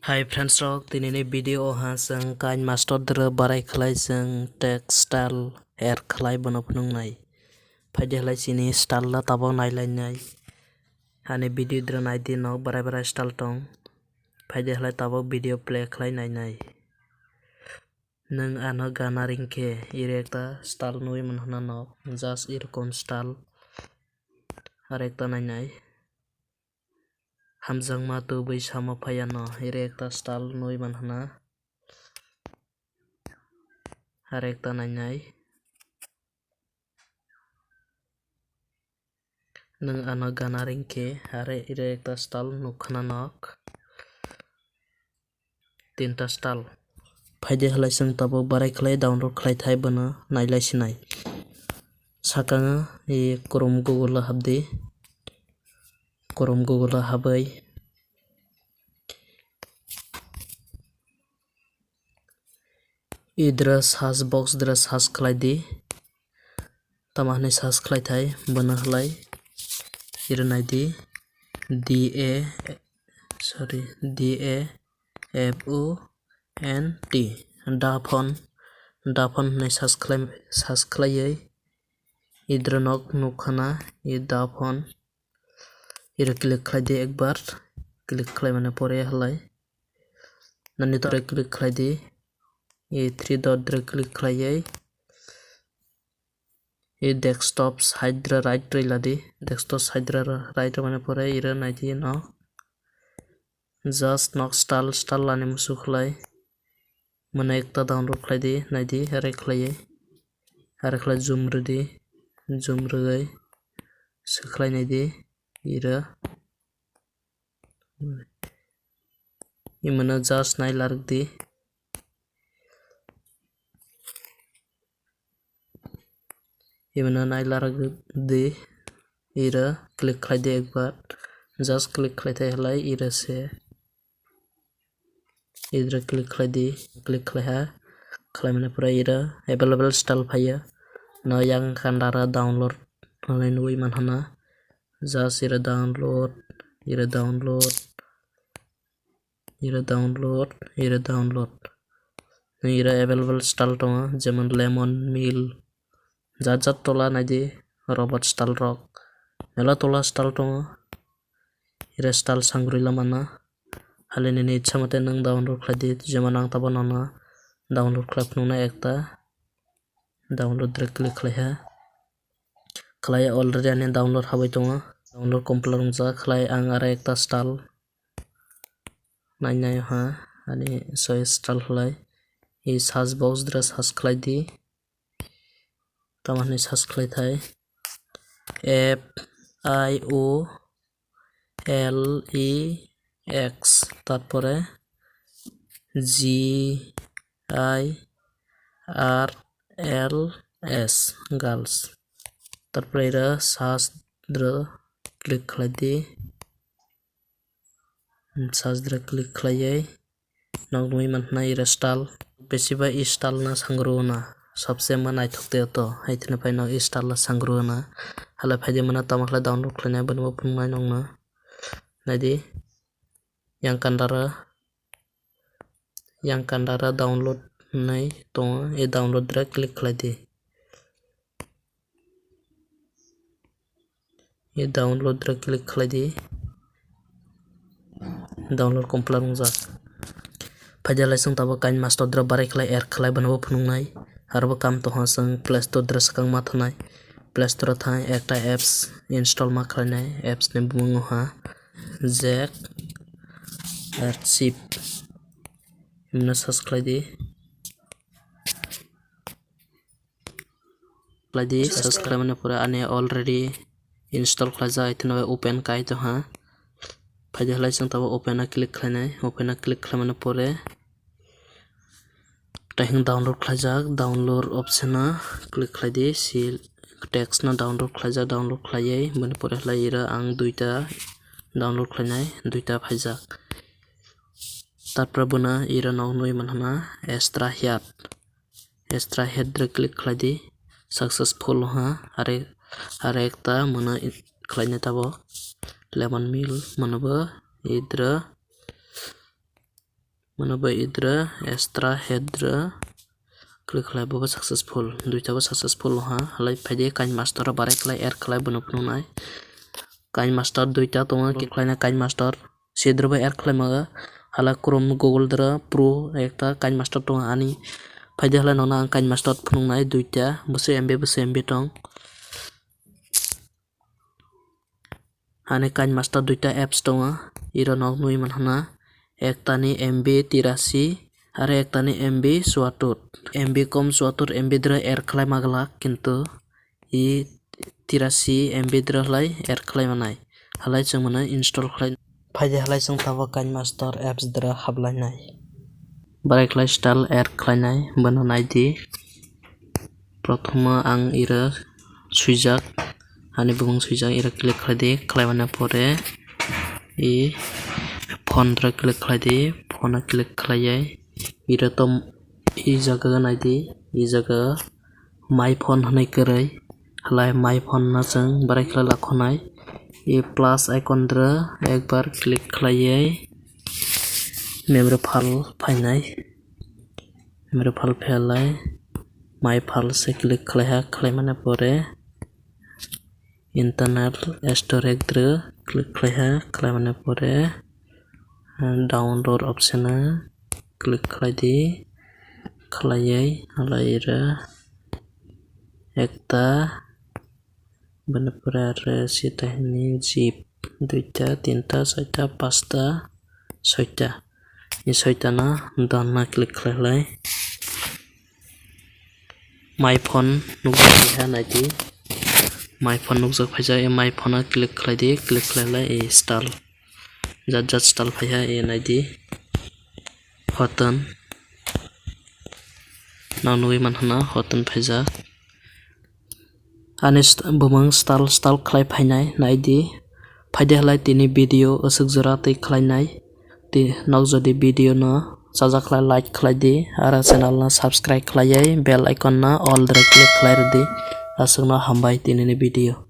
Hi friends rock tinini video ha sang Kinemaster dre barai khlai sang textile hair khlai bono phunung nai phaide khlai chini style la tabo nailai nai hani video dre naidi no barai style tong phaide khlai tabo video play khlai nai nung ano gana ringkhe irekta style nui manhana no just irkom style arekta nai hamjangma toboi samo phayano irekta style nui manhana arekta nai nung ano gana ringkhe are irekta style nukhana nok tinta style phaide khlai sang tabo barai khlai download khlai thai bono nailai sinai sakang e Chrome Google habdi Chrome Google habai idra search box dra search khlai di tamahne search khlai thai bono khlai irnai di Dafont Dafont ne search khlai idra nok nukhana i Dafont ira click khlai di ekbar click khlai mane pore khlai nani tore click khlai di e 3 dot dra click khlai e desktop side dra right rila di desktop side dra right mane pore ira nai di no just nok style lani musu khlai mane ekta download khlai di nai di are khlai zoom redi zoom rgai sekhlai nai di ira imana just nai larak di ira click khlai di ekbar just click khlai thai khlai ira se idra click khlai di click khlai ha khlai mane pura ira available style phaya no yang khandara download nai nui manhana just ira download ira available style tonga jemon lemon mill jat tola nai di robot style rock mela tola style tonga ira style sangrui lamana halini ni ichha mate nang download khlai di jemon nang tabo nana download khlai phunukna ekta download dra click khlai ha khlai already ani download habai tonga download complete ungja khlai ang ara ekta style nai ha ani soi style khlai e search box dra search khlai di tamahne search khlai thai FIOLEX তারপরে GIRLS girls তারপরে এরা search dra click khlai di search dra click khlai nog nui manhna ira style besiba i style na sangruna सबसे मन आइथकते तो हाइथने phi न style सांग्रुना हाला फाइदे मना तमाखला download खालायना बनबो फुंनाय नंगना नायदि yang kandara download nai tong e download dra click khlai di download complete ungja fajalai sung tabo Kinemaster dra barai khlai air khlai banabo phunungnai arbo kam to hasang Play Store dra sakang ma thanai Play Store thai ekta apps install ma khlainai apps ni bumung ha jack archive imna search khlai di search khlai mane pura ani already install khlaja ithna open kai to ha fajalai sung tabo open a click khlai mane pore tahing download khlaijak download option na click khlai di sil text na download khlaiye mane pore khlai ira ang duita download khlainai duita phaijak tarpor buna ira nog nui manhana extra head dra click khlai di successful ha are ekta mana khlainai tabo lemon mill manabo idra Manoba idra extra headra click khlai bo successful duita bo successful ha halai phaide Kinemaster barai khlai add khlai bono phunai Kinemaster duita tonga click khlai na Kinemaster sidra bo add khlai maga hala Chrome Google dra pro ekta Kinemaster tonga ani phaide hala nona Kinemaster phunai duita bose MB tong ani Kinemaster duita apps tonga iro nog nui manhana ekta ni MB 83 are ekta ni MB 74 MB kom 74 MB dra add khlai magla kintu i 83 MB dra halai add khlai manai halai chung mana install khlai phaide halai chung tabo Kinemaster apps dra hablai nai barai khlai style add khlai nai bana naidi prothoma ang ira suijak ani bumung suijak ira click khlai di khlai mana pore i phone dra click khlai di phone click khlai ira tom i jaga naidi i jaga my phone hanai korai halai my phone na chung barai khlai lakhonai i plus icon dra ekbar click khlai memory file phainai memory file phailai my file se click khlai mana pore internal storage dra click khlai mana pore download option click khlai di khlai halai ra ekta bana pore are sita ni zip duita tinta chaita pasta soita i soita na done na click khlai my phone nukjak ha naidi my phone nukjak phaija e my phone click khlai di click khlai e style jat style phaiha e naidi hoton nanui manhana hoton phaijak ani bumang style khlai phainai naidi phaide halai tini video asuk jora tei khlainai ti nok jodi video no chajakhlai like khlai di ara channel na subscribe khlai bell icon na all dra click khlai di asuk na hambai tini ni video